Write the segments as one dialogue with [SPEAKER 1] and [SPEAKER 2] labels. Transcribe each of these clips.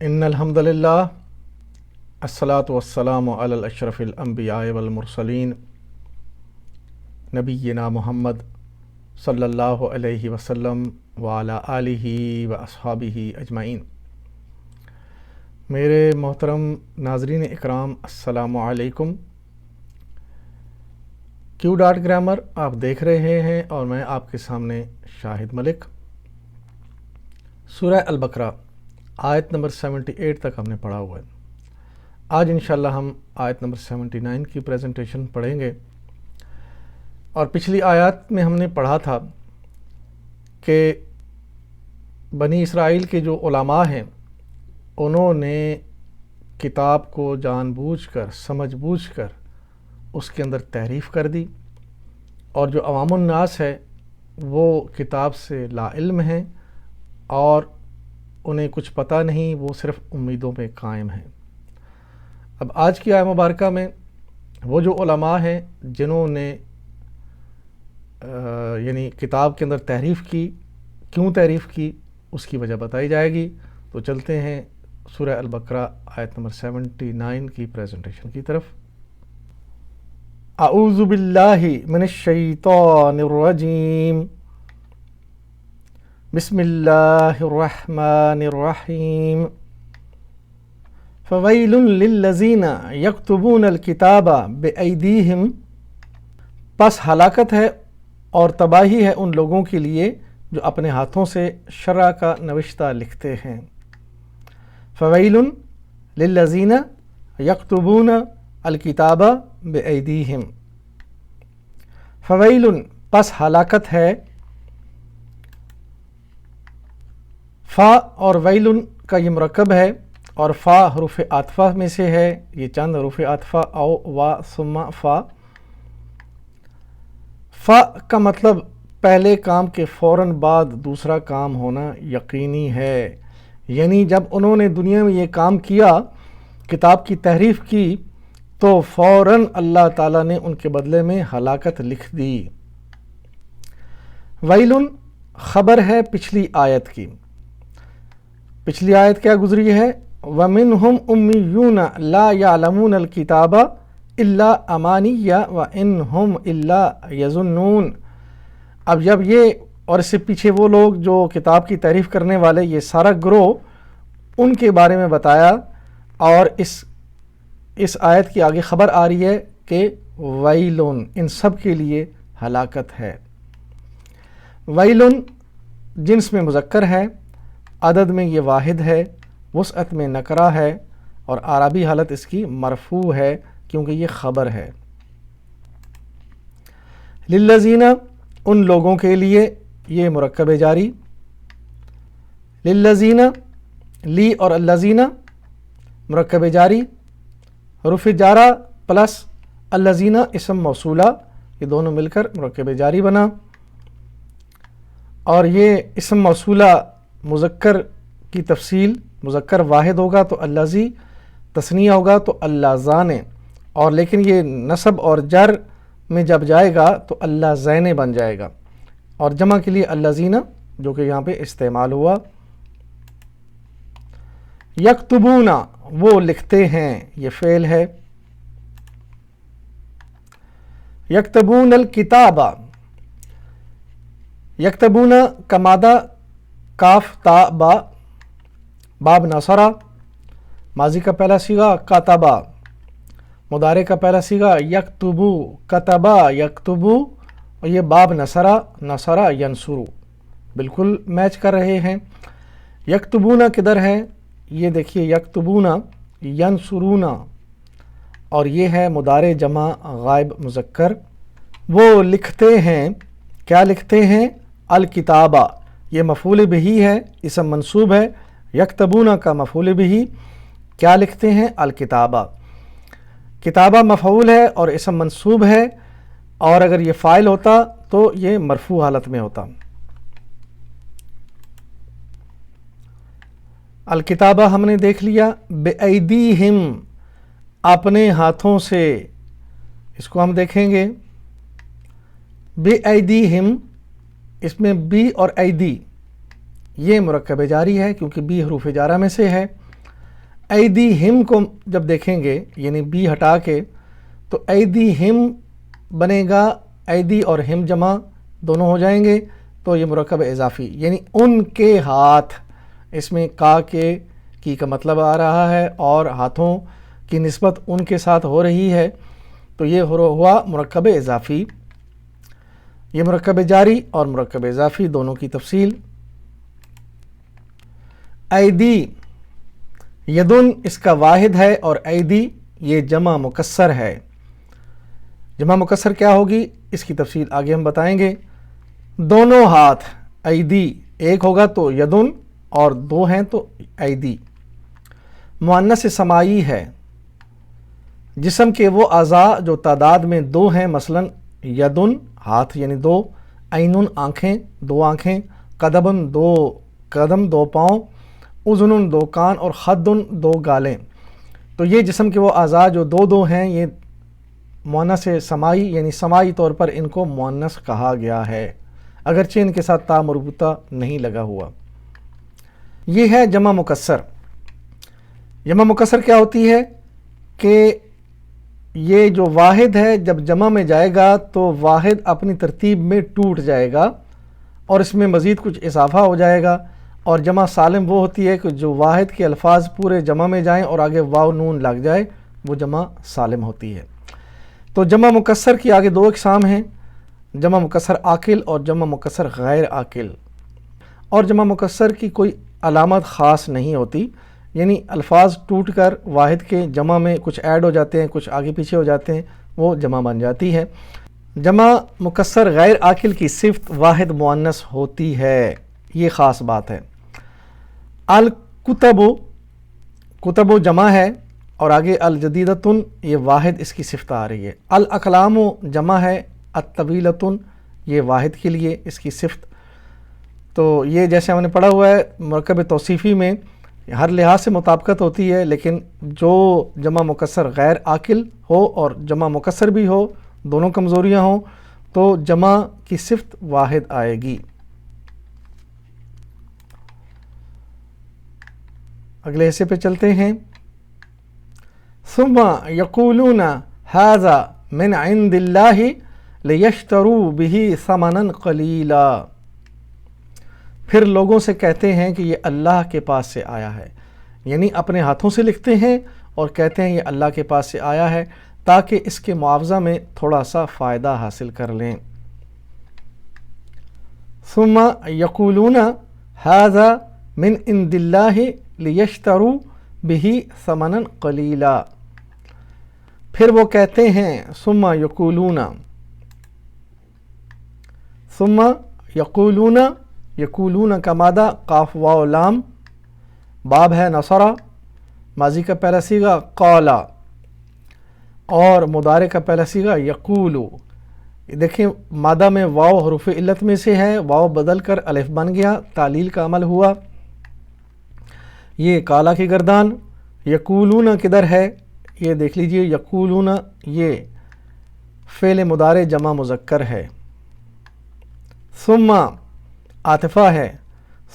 [SPEAKER 1] ان الحمد للہ الصلاۃ والسلام علی الاشرف الانبیاء والمرسلین نبینا محمد صلی اللہ علیہ وسلم وعلی آلہ واصحابہ اجمعین۔ میرے محترم ناظرین اکرام، السلام علیکم۔ کیو ڈاٹ گرامر آپ دیکھ رہے ہیں اور میں آپ کے سامنے شاہد ملک۔ سورہ البقرہ آیت نمبر 78 تک ہم نے پڑھا ہوا ہے۔ آج انشاءاللہ ہم آیت نمبر 79 کی پریزنٹیشن پڑھیں گے۔ اور پچھلی آیات میں ہم نے پڑھا تھا کہ بنی اسرائیل کے جو علماء ہیں انہوں نے کتاب کو جان بوجھ کر سمجھ بوجھ کر اس کے اندر تحریف کر دی، اور جو عوام الناس ہے وہ کتاب سے لا علم ہیں اور انہیں کچھ پتہ نہیں، وہ صرف امیدوں پہ قائم ہیں۔ اب آج کی آیت مبارکہ میں وہ جو علماء ہیں جنہوں نے یعنی کتاب کے اندر تحریف کی، کیوں تحریف کی، اس کی وجہ بتائی جائے گی۔ تو چلتے ہیں سورہ البقرہ آیت نمبر 79 کی پریزنٹیشن کی طرف۔ اعوذ باللہ من الشیطان الرجیم، بسم اللہ الرحمن الرحیم۔ فویل للذین یکتبون الکتاب بایدیہم، پس ہلاکت ہے اور تباہی ہے ان لوگوں کے لیے جو اپنے ہاتھوں سے شرع کا نوشتہ لکھتے ہیں۔ فویل للذین یکتبون الکتاب بایدیہم، فویل پس ہلاکت ہے، فا اور ویل کا یہ مرکب ہے، اور فا حروف عاطفہ میں سے ہے، یہ چند حروف عاطفہ او وا ثم فا۔ فا کا مطلب پہلے کام کے فوراً بعد دوسرا کام ہونا یقینی ہے، یعنی جب انہوں نے دنیا میں یہ کام کیا، کتاب کی تحریف کی، تو فوراً اللہ تعالیٰ نے ان کے بدلے میں ہلاکت لکھ دی۔ ویلن خبر ہے پچھلی آیت کی۔ پچھلی آیت کیا گزری ہے؟ وَمِنْهُمْ أُمِّيُّونَ لَا يَعْلَمُونَ الْكِتَابَ إِلَّا أَمَانِيَّ وَإِنْهُمْ إِلَّا يَظُنُّونَ۔ اب جب یہ اور اس سے پیچھے وہ لوگ جو کتاب کی تعریف کرنے والے، یہ سارا گروہ، ان کے بارے میں بتایا، اور اس آیت کی آگے خبر آ رہی ہے کہ ویلون، ان سب کے لیے ہلاکت ہے۔ ویلون جنس میں مذکر ہے، عدد میں یہ واحد ہے، وسعت میں نکرہ ہے، اور اعرابی حالت اس کی مرفوع ہے کیونکہ یہ خبر ہے۔ للذین ان لوگوں کے لیے، یہ مرکب جاری، للذین لی اور الذین مرکب جاری، حروف جارہ پلس الذین اسم موصولہ، یہ دونوں مل کر مرکب جاری بنا، اور یہ اسم موصولہ مذکر کی تفصیل، مذکر واحد ہوگا تو الذی، تثنیہ ہوگا تو اللذان، اور لیکن یہ نصب اور جر میں جب جائے گا تو اللذین بن جائے گا، اور جمع کے لیے الذین جو کہ یہاں پہ استعمال ہوا۔ یکتبون وہ لکھتے ہیں، یہ فعل ہے۔ یکتبون الکتاب، یکتبون کا مادہ کاف تا با، باب نصرہ، ماضی کا پہلا صیغہ کاتبا، مضارع کا پہلا صیغہ یکتبو، کتبا یکتبو، اور یہ باب نصرہ، نصرہ ینصرو، بالکل میچ کر رہے ہیں۔ یکتبون کدھر ہے؟ یہ دیکھیے، یکتبون ینصرون، اور یہ ہے مضارع جمع غائب مذکر، وہ لکھتے ہیں، کیا لکھتے ہیں؟ الکتابہ، یہ مفعول بہ ہے، اسم منصوب ہے۔ یکتبون کا مفعول بہ، کیا لکھتے ہیں؟ الکتابہ۔ کتابہ مفعول ہے اور اسم منصوب ہے، اور اگر یہ فاعل ہوتا تو یہ مرفوع حالت میں ہوتا۔ الکتابہ ہم نے دیکھ لیا، بِأَيْدِيهِمْ اپنے ہاتھوں سے، اس کو ہم دیکھیں گے۔ بِأَيْدِيهِمْ، اس میں بی اور ایدی یہ مرکب جاری ہے کیونکہ بی حروف جارہ میں سے ہے، ایدیہم کو جب دیکھیں گے یعنی بی ہٹا کے تو ایدیہم بنے گا، ایدی اور ہم جمع دونوں ہو جائیں گے، تو یہ مرکب اضافی یعنی ان کے ہاتھ، اس میں کا کے کی کا مطلب آ رہا ہے اور ہاتھوں کی نسبت ان کے ساتھ ہو رہی ہے، تو یہ ہوا مرکب اضافی۔ یہ مرکب جاری اور مرکب اضافی دونوں کی تفصیل۔ ایدی یدن اس کا واحد ہے اور ایدی یہ جمع مکسر ہے۔ جمع مکسر کیا ہوگی اس کی تفصیل آگے ہم بتائیں گے۔ دونوں ہاتھ، ایدی ایک ہوگا تو یدن اور دو ہیں تو ایدی۔ مؤنث سماعی ہے، جسم کے وہ اعضاء جو تعداد میں دو ہیں، مثلا یدن ہاتھ یعنی دو، عینن آنکھیں دو آنکھیں، قدمن دو قدم دو پاؤں، اذن دو کان اور خدن دو گالیں، تو یہ جسم کے وہ اعضاء جو دو دو ہیں یہ مؤنث سماعی یعنی سماعی طور پر ان کو مؤنث کہا گیا ہے، اگرچہ ان کے ساتھ تا مربوطہ نہیں لگا ہوا۔ یہ ہے جمع مکسر۔ جمع مکسر کیا ہوتی ہے کہ یہ جو واحد ہے جب جمع میں جائے گا تو واحد اپنی ترتیب میں ٹوٹ جائے گا اور اس میں مزید کچھ اضافہ ہو جائے گا، اور جمع سالم وہ ہوتی ہے کہ جو واحد کے الفاظ پورے جمع میں جائیں اور آگے واو نون لگ جائے، وہ جمع سالم ہوتی ہے۔ تو جمع مکسر کی آگے دو اقسام ہیں، جمع مکسر عاقل اور جمع مکسر غیر عاقل۔ اور جمع مکسر کی کوئی علامت خاص نہیں ہوتی، یعنی الفاظ ٹوٹ کر واحد کے جمع میں کچھ ایڈ ہو جاتے ہیں، کچھ آگے پیچھے ہو جاتے ہیں، وہ جمع بن جاتی ہے۔ جمع مکسر غیر عاقل کی صفت واحد مؤنث ہوتی ہے، یہ خاص بات ہے۔ الکتب، کتب جمع ہے اور آگے الجدیدتن یہ واحد اس کی صفت آ رہی ہے۔ الاقلام جمع ہے، الطویلتن یہ واحد کے لیے اس کی صفت۔ تو یہ جیسے ہم نے پڑھا ہوا ہے مرکب توصیفی میں ہر لحاظ سے مطابقت ہوتی ہے، لیکن جو جمع مکسر غیر عاقل ہو اور جمع مکسر بھی ہو، دونوں کمزوریاں ہوں، تو جمع کی صفت واحد آئے گی۔ اگلے حصے پہ چلتے ہیں۔ ثم یقولون ھذا من عند اللہ لیشتروا بہ ثمنا قلیلا، پھر لوگوں سے کہتے ہیں کہ یہ اللہ کے پاس سے آیا ہے، یعنی اپنے ہاتھوں سے لکھتے ہیں اور کہتے ہیں یہ اللہ کے پاس سے آیا ہے تاکہ اس کے معاوضہ میں تھوڑا سا فائدہ حاصل کر لیں۔ ثم یقولون ھذا من عند اللہ لیشتروا بہ ثمنا قلیلا، پھر وہ کہتے ہیں ثم یقولون، ثم یقولون، یقولون کا مادہ قاف واو لام، باب ہے نصرہ، ماضی کا پہلا صیغہ قالا اور مضارع کا پہلا صیغہ یقولو۔ دیکھیں مادہ میں واو حروف علت میں سے ہے، واو بدل کر الف بن گیا، تعلیل کا عمل ہوا۔ یہ قالا کی گردان۔ یقولون کدھر ہے یہ دیکھ لیجئے، یقولون یہ فعل مضارع جمع مذکر ہے۔ ثم عاطفہ ہے،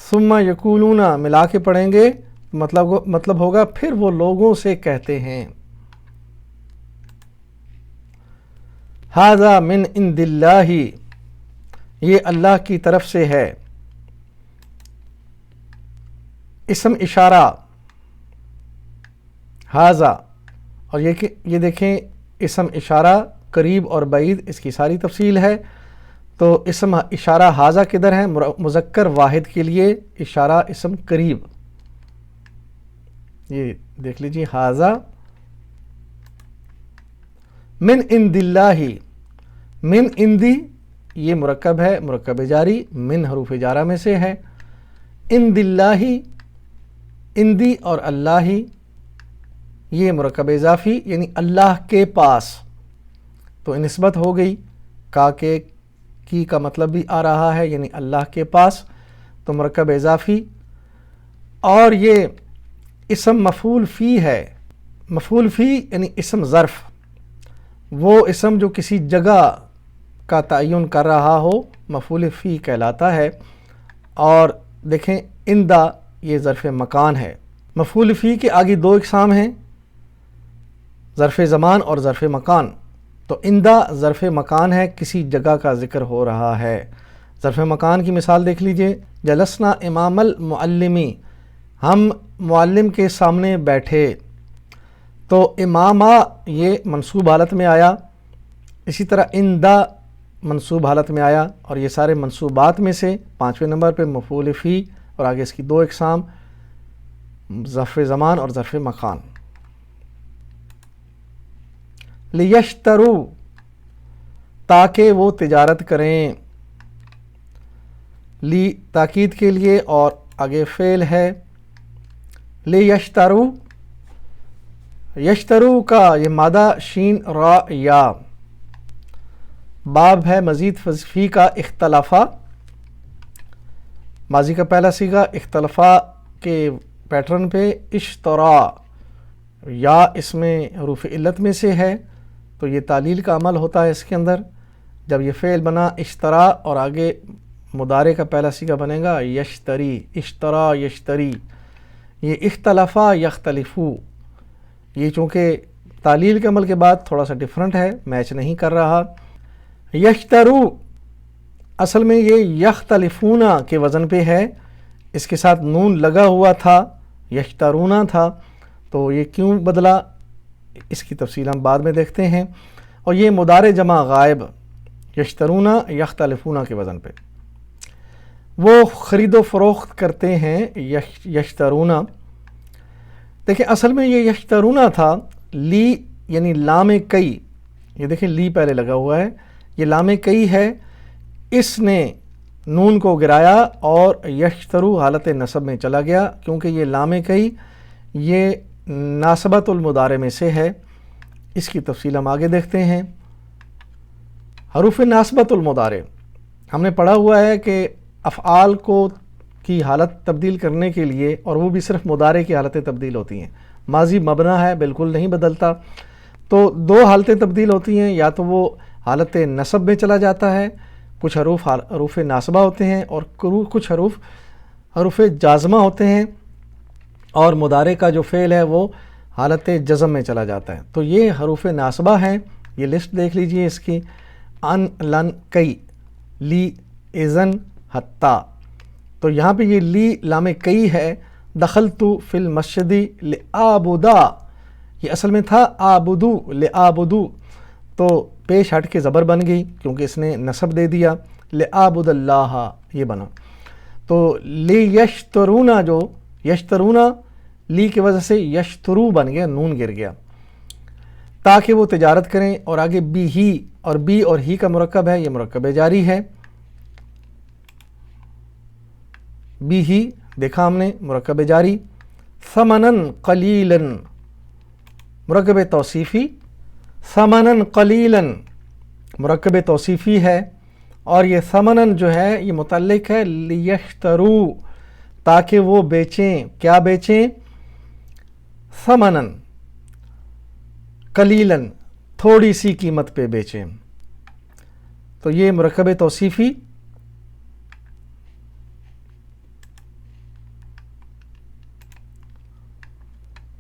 [SPEAKER 1] ثم یقولون ملا کے پڑھیں گے مطلب ہوگا پھر وہ لوگوں سے کہتے ہیں۔ ھذا من عند اللہ، یہ اللہ کی طرف سے ہے۔ اسم اشارہ ھذا، اور یہ دیکھیں اسم اشارہ قریب اور بعید اس کی ساری تفصیل ہے۔ تو اسم اشارہ ھذا کدھر ہے؟ مذکر واحد کے لیے اشارہ اسم قریب، یہ دیکھ لیجیے ھذا من عند اللہ، من عندی یہ مرکب ہے، مرکب جاری، من حروف جارہ میں سے ہے۔ عند اللہ، عندی اور اللہ یہ مرکب اضافی یعنی اللہ کے پاس، تو نسبت ہو گئی، کا کے کی کا مطلب بھی آ رہا ہے یعنی اللہ کے پاس، تو مرکب اضافی۔ اور یہ اسم مفعول فی ہے، مفعول فی یعنی اسم ظرف، وہ اسم جو کسی جگہ کا تعین کر رہا ہو مفعول فی کہلاتا ہے۔ اور دیکھیں اندہ یہ ظرف مکان ہے، مفعول فی کے آگے دو اقسام ہیں، ظرف زمان اور ظرف مکان۔ تو اندہ ظرف مکان ہے، کسی جگہ کا ذکر ہو رہا ہے۔ ظرف مکان کی مثال دیکھ لیجئے، جلسنا امام المعلمی، ہم معلم کے سامنے بیٹھے۔ تو امامہ یہ منصوب حالت میں آیا، اسی طرح اندہ منصوب حالت میں آیا، اور یہ سارے منصوبات میں سے 5ویں نمبر پہ مفعول فی اور آگے اس کی دو اقسام، ظرف زمان اور ظرف مکان۔ لیشترو، تاکہ وہ تجارت کریں، لی تاکید کے لیے، اور آگے فعل ہے لیشترو۔ یشترو کا یہ مادہ شین را یا، باب ہے مزید فی کا اختلافہ، ماضی کا پہلا صیغہ اختلافہ کے پیٹرن پہ اشترا، یا اس میں حروف علت میں سے ہے، تو یہ تعلیل کا عمل ہوتا ہے اس کے اندر۔ جب یہ فعل بنا اشترا اور آگے مضارع کا پہلا صیغہ بنے گا یشتری، اشترا یشتری، یہ اختلافہ یختلفو، یہ چونکہ تعلیل کے عمل کے بعد تھوڑا سا ڈیفرنٹ ہے، میچ نہیں کر رہا۔ یشترو اصل میں یہ یختلفون کے وزن پہ ہے، اس کے ساتھ نون لگا ہوا تھا، یشترونا تھا، تو یہ کیوں بدلا اس کی تفصیل ہم بعد میں دیکھتے ہیں۔ اور یہ مضارع جمع غائب، یشترونا یختلفون کے وزن پہ، وہ خرید و فروخت کرتے ہیں، یشترونا۔ دیکھیں اصل میں یہ یشترونا تھا، لی یعنی لام کئی، یہ دیکھیں لی پہلے لگا ہوا ہے، یہ لام کئی ہے، اس نے نون کو گرایا اور یشترو حالت نصب میں چلا گیا، کیونکہ یہ لام کئی یہ ناسبت المضارع میں سے ہے۔ اس کی تفصیل ہم آگے دیکھتے ہیں۔ حروف ناسبت المضارع ہم نے پڑھا ہوا ہے کہ افعال کو کی حالت تبدیل کرنے کے لیے، اور وہ بھی صرف مضارع کی حالتیں تبدیل ہوتی ہیں، ماضی مبنا ہے بالکل نہیں بدلتا، تو دو حالتیں تبدیل ہوتی ہیں، یا تو وہ حالت نصب میں چلا جاتا ہے، کچھ حروف ناصبہ ہوتے ہیں، اور کچھ حروف جازمہ ہوتے ہیں، اور مضارع کا جو فعل ہے وہ حالت جزم میں چلا جاتا ہے۔ تو یہ حروف ناصبہ ہیں، یہ لسٹ دیکھ لیجئے اس کی، ان لن کئی، لی اذن حتی، تو یہاں پہ یہ لی لام کئی ہے۔ دخلت فی المسجد لآبدا، یہ اصل میں تھا آبدو لآبدو، تو پیش ہٹ کے زبر بن گئی کیونکہ اس نے نصب دے دیا، لآبد اللہ یہ بنا۔ تو لی یشترونا، جو یشترونا لی کی وجہ سے یشترو بن گیا، نون گر گیا، تاکہ وہ تجارت کریں، اور آگے بی ہی، اور بی اور ہی کا مرکب ہے، یہ مرکب جاری ہے، بی ہی دیکھا ہم نے مرکب جاری۔ ثمنن قلیلاً، مرکب توصیفی، ثمنن قلیلاً مرکب توصیفی ہے، اور یہ ثمنن جو ہے یہ متعلق ہے لیشترو، تاکہ وہ بیچیں، کیا بیچیں؟ ثمنن قلیلاً، تھوڑی سی قیمت پہ بیچیں، تو یہ مرکب توصیفی۔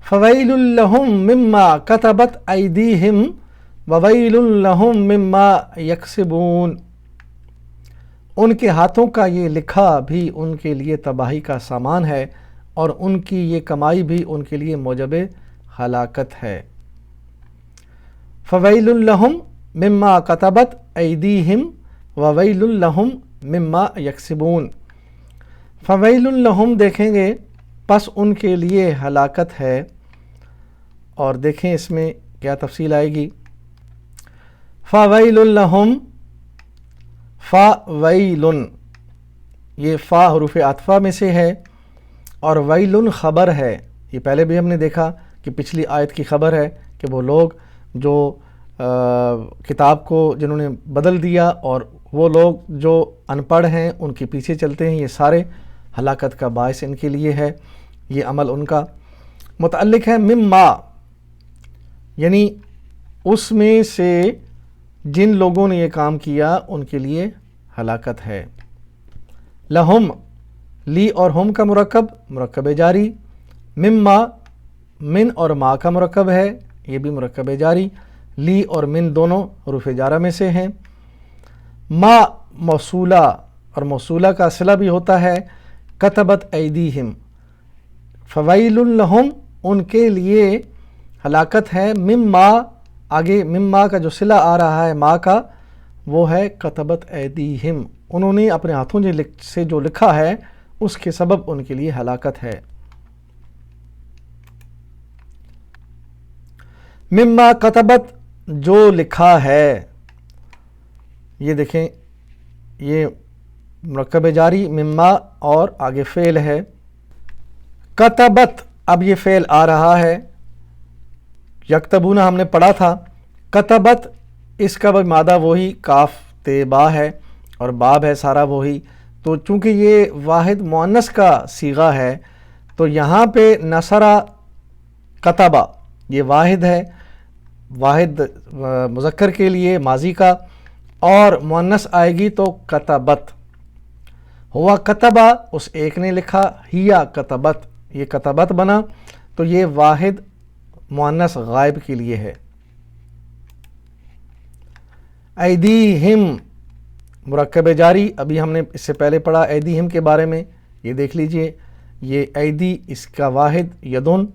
[SPEAKER 1] فویل لہم مما کتبت ایدیہم وویل لہم مما یکسبون، ان کے ہاتھوں کا یہ لکھا بھی ان کے لیے تباہی کا سامان ہے، اور ان کی یہ کمائی بھی ان کے لیے موجب ہلاکت ہے۔ فویل لہم مما کتبت ایدیہم وویل لہم مما یکسبون، فویل لہم دیکھیں گے پس ان کے لیے ہلاکت ہے، اور دیکھیں اس میں کیا تفصیل آئے گی۔ فویل لہم، فویل یہ فا حروف عطفہ میں سے ہے، اور ویل خبر ہے، یہ پہلے بھی ہم نے دیکھا کہ پچھلی آیت کی خبر ہے کہ وہ لوگ جو کتاب کو جنہوں نے بدل دیا، اور وہ لوگ جو ان پڑھ ہیں ان کے پیچھے چلتے ہیں، یہ سارے ہلاکت کا باعث ان کے لیے ہے، یہ عمل ان کا متعلق ہے مما، یعنی اس میں سے جن لوگوں نے یہ کام کیا ان کے لیے ہلاکت ہے۔ لہم، لی اور ہم کا مرکب جاری، مما من اور ما کا مرکب ہے، یہ بھی مرکب جاری، لی اور من دونوں حروف جارہ میں سے ہیں۔ ما موصولہ اور موصولہ کا صلہ بھی ہوتا ہے، کتبت ایدیہم، فویل لہم ان کے لیے ہلاکت ہے، مما آگے مما کا جو صلہ آ رہا ہے ما کا وہ ہے کتبت ایدیہم، انہوں نے اپنے ہاتھوں سے جو لکھا ہے اس کے سبب ان کے لیے ہلاکت ہے۔ مما کتبت جو لکھا ہے، یہ دیکھیں یہ مرکب جاری مما اور آگے فعل ہے، کتبت اب یہ فعل آ رہا ہے، یکتبون ہم نے پڑھا تھا، کتبت اس کا مادہ وہی کاف تے با ہے اور باب ہے سارا وہی، تو چونکہ یہ واحد مؤنث کا صیغہ ہے تو یہاں پہ نصرہ کتبہ یہ واحد ہے، واحد مذکر کے لیے ماضی کا، اور مؤنث آئے گی تو کتبت، ہوا کتبہ اس ایک نے لکھا، ہیا کتبت یہ کتبت بنا، تو یہ واحد مؤنث غائب کے لیے ہے۔ ایدیہم مرکب جاری، ابھی ہم نے اس سے پہلے پڑھا ایدیہم کے بارے میں، یہ دیکھ لیجئے یہ ایدی اس کا واحد یدن،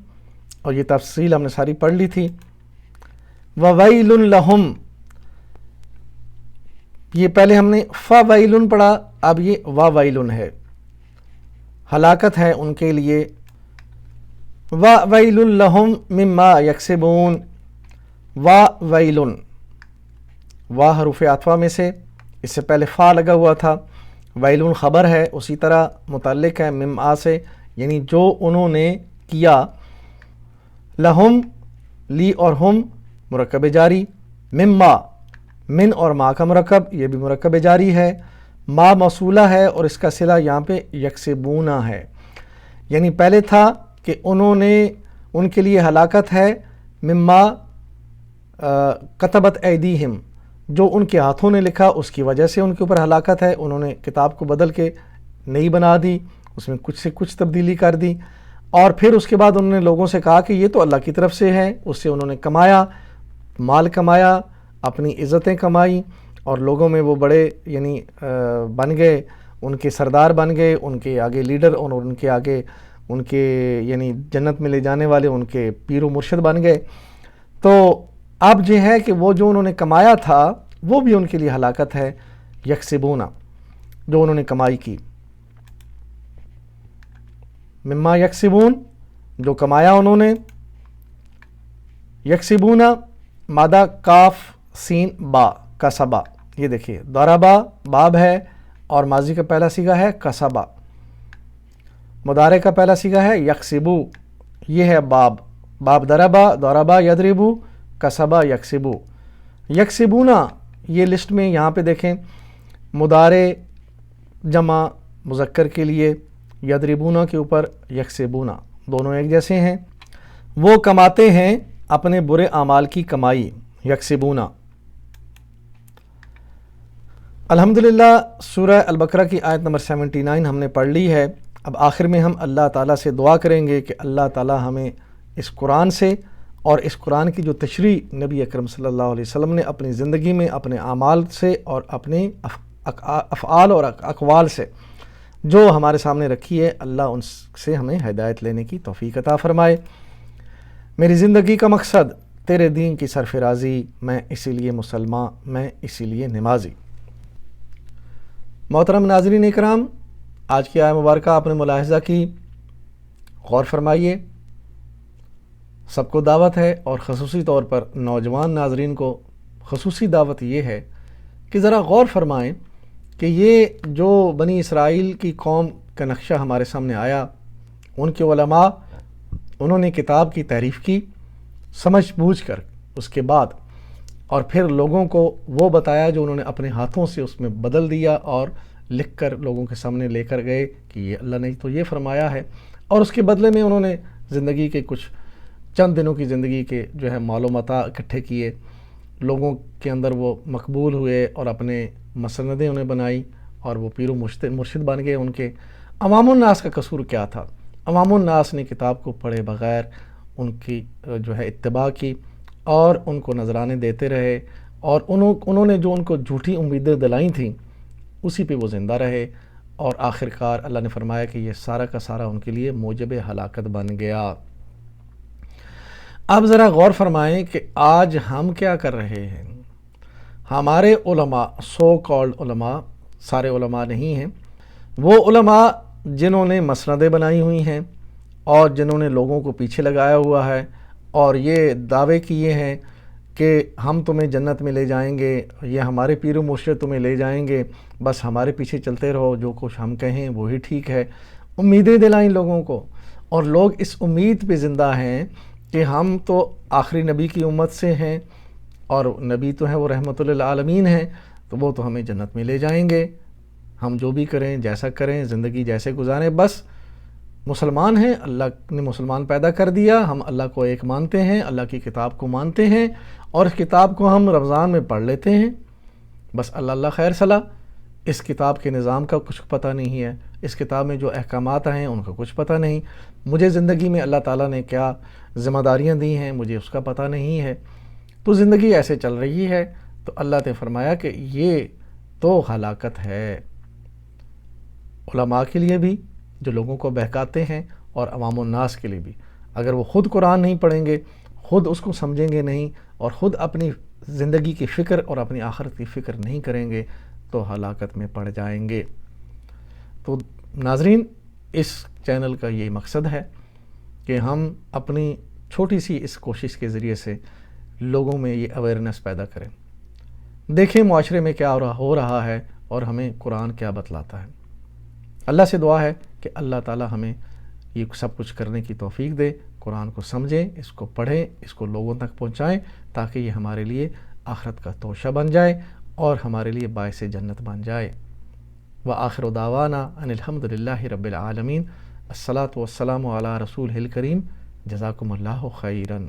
[SPEAKER 1] اور یہ تفصیل ہم نے ساری پڑھ لی تھی۔ وویل لہم، یہ پہلے ہم نے فویل پڑھا، اب یہ وویل ہے، ہلاکت ہے ان کے لیے۔ وویل لہم مما یکسبون، وویل وا حروف عطفہ میں سے، اس سے پہلے فا لگا ہوا تھا، ویل خبر ہے، اسی طرح متعلق ہے مما سے، یعنی جو انہوں نے کیا، لہم لی اور ہم مرکب جاری، مما من اور ما کا مرکب یہ بھی مرکب جاری ہے، ما موصولہ ہے اور اس کا صلہ یہاں پہ یکسبونا ہے، یعنی پہلے تھا کہ انہوں نے ان کے لیے ہلاکت ہے مما کتبت ایدیہم، جو ان کے ہاتھوں نے لکھا اس کی وجہ سے ان کے اوپر ہلاکت ہے، انہوں نے کتاب کو بدل کے نئی بنا دی، اس میں کچھ سے کچھ تبدیلی کر دی، اور پھر اس کے بعد انہوں نے لوگوں سے کہا کہ یہ تو اللہ کی طرف سے ہے، اس سے انہوں نے کمایا، مال کمایا، اپنی عزتیں کمائی، اور لوگوں میں وہ بڑے یعنی بن گئے، ان کے سردار بن گئے، ان کے آگے لیڈر، اور ان کے آگے ان کے یعنی جنت میں لے جانے والے ان کے پیر و مرشد بن گئے۔ تو اب یہ ہے کہ وہ جو انہوں نے کمایا تھا وہ بھی ان کے لیے ہلاکت ہے، یکسبونا جو انہوں نے کمائی کی، مما یکسبون جو کمایا انہوں نے، یکسبونا مادہ کاف سین با کسبا، یہ دیکھیے ضربا باب ہے اور ماضی کا پہلا صیغہ ہے کسبا، مضارع کا پہلا صیغہ ہے یکسبو، یہ ہے باب، باب ضربا یضربو کسبا یکسبو، یکسبونا یہ لسٹ میں یہاں پہ دیکھیں مضارع جمع مذکر کے لیے، یضربونا کے اوپر یکسبونا دونوں ایک جیسے ہیں، وہ کماتے ہیں اپنے برے اعمال کی کمائی، یکسبونا۔ الحمدللہ سورہ البقرہ کی آیت نمبر 79 ہم نے پڑھ لی ہے، اب آخر میں ہم اللہ تعالیٰ سے دعا کریں گے کہ اللہ تعالیٰ ہمیں اس قرآن سے اور اس قرآن کی جو تشریح نبی اکرم صلی اللہ علیہ وسلم نے اپنی زندگی میں اپنے اعمال سے اور اپنے افعال اور اقوال سے جو ہمارے سامنے رکھی ہے، اللہ ان سے ہمیں ہدایت لینے کی توفیق عطا فرمائے۔ میری زندگی کا مقصد تیرے دین کی سرفرازی، میں اسی لیے مسلمان، میں اسی لیے نمازی۔ محترم ناظرین اکرام، آج کی آیت مبارکہ آپ نے ملاحظہ کی، غور فرمائیے، سب کو دعوت ہے اور خصوصی طور پر نوجوان ناظرین کو خصوصی دعوت یہ ہے کہ ذرا غور فرمائیں کہ یہ جو بنی اسرائیل کی قوم کا نقشہ ہمارے سامنے آیا، ان کے علماء انہوں نے کتاب کی تعریف کی سمجھ بوجھ کر، اس کے بعد اور پھر لوگوں کو وہ بتایا جو انہوں نے اپنے ہاتھوں سے اس میں بدل دیا اور لکھ کر لوگوں کے سامنے لے کر گئے کہ یہ اللہ نے تو یہ فرمایا ہے، اور اس کے بدلے میں انہوں نے زندگی کے کچھ چند دنوں کی زندگی کے جو ہے مال و متاع اکٹھے کیے، لوگوں کے اندر وہ مقبول ہوئے اور اپنے مسندیں انہیں بنائی اور وہ پیر و مرشد بن گئے ان کے۔ عوام الناس کا قصور کیا تھا؟ عوام الناس نے کتاب کو پڑھے بغیر ان کی جو ہے اتباع کی اور ان کو نذرانے دیتے رہے، اور انہوں نے جو ان کو جھوٹی امیدیں دلائیں تھیں اسی پہ وہ زندہ رہے، اور آخرکار اللہ نے فرمایا کہ یہ سارا کا سارا ان کے لیے موجب ہلاکت بن گیا۔ اب ذرا غور فرمائیں کہ آج ہم کیا کر رہے ہیں۔ ہمارے علماء، سو کالڈ علماء، سارے علماء نہیں ہیں، وہ علماء جنہوں نے مسندیں بنائی ہوئی ہیں اور جنہوں نے لوگوں کو پیچھے لگایا ہوا ہے اور یہ دعوے کیے ہیں کہ ہم تمہیں جنت میں لے جائیں گے، یہ ہمارے پیر و مرشد تمہیں لے جائیں گے، بس ہمارے پیچھے چلتے رہو، جو کچھ ہم کہیں وہی ٹھیک ہے، امیدیں دلائیں لوگوں کو، اور لوگ اس امید پہ زندہ ہیں کہ ہم تو آخری نبی کی امت سے ہیں، اور نبی تو ہیں وہ رحمت للعالمین ہیں، تو وہ تو ہمیں جنت میں لے جائیں گے، ہم جو بھی کریں، جیسا کریں، زندگی جیسے گزاریں، بس مسلمان ہیں، اللہ نے مسلمان پیدا کر دیا، ہم اللہ کو ایک مانتے ہیں، اللہ کی کتاب کو مانتے ہیں، اور اس کتاب کو ہم رمضان میں پڑھ لیتے ہیں، بس اللہ خیر صلاح۔ اس کتاب کے نظام کا کچھ پتہ نہیں ہے، اس کتاب میں جو احکامات ہیں ان کا کچھ پتہ نہیں، مجھے زندگی میں اللہ تعالیٰ نے کیا ذمہ داریاں دی ہیں مجھے اس کا پتہ نہیں ہے، تو زندگی ایسے چل رہی ہے۔ تو اللہ نے فرمایا کہ یہ تو ہلاکت ہے علماء کے لیے بھی جو لوگوں کو بہکاتے ہیں، اور عوام الناس کے لیے بھی۔ اگر وہ خود قرآن نہیں پڑھیں گے، خود اس کو سمجھیں گے نہیں، اور خود اپنی زندگی کی فکر اور اپنی آخرت کی فکر نہیں کریں گے، تو ہلاکت میں پڑ جائیں گے۔ تو ناظرین، اس چینل کا یہ مقصد ہے کہ ہم اپنی چھوٹی سی اس کوشش کے ذریعے سے لوگوں میں یہ اویئرنیس پیدا کریں، دیکھیں معاشرے میں کیا ہو رہا ہے اور ہمیں قرآن کیا بتلاتا ہے۔ اللہ سے دعا ہے کہ اللہ تعالی ہمیں یہ سب کچھ کرنے کی توفیق دے، قرآن کو سمجھیں، اس کو پڑھیں، اس کو لوگوں تک پہنچائیں، تاکہ یہ ہمارے لیے آخرت کا توشہ بن جائے اور ہمارے لیے باعث جنت بن جائے۔ وآخر دعوانا ان الحمد للہ رب العالمین۔ الصلاۃ والسلام علی رسول الکریم۔ جزاکم اللہ خیراً۔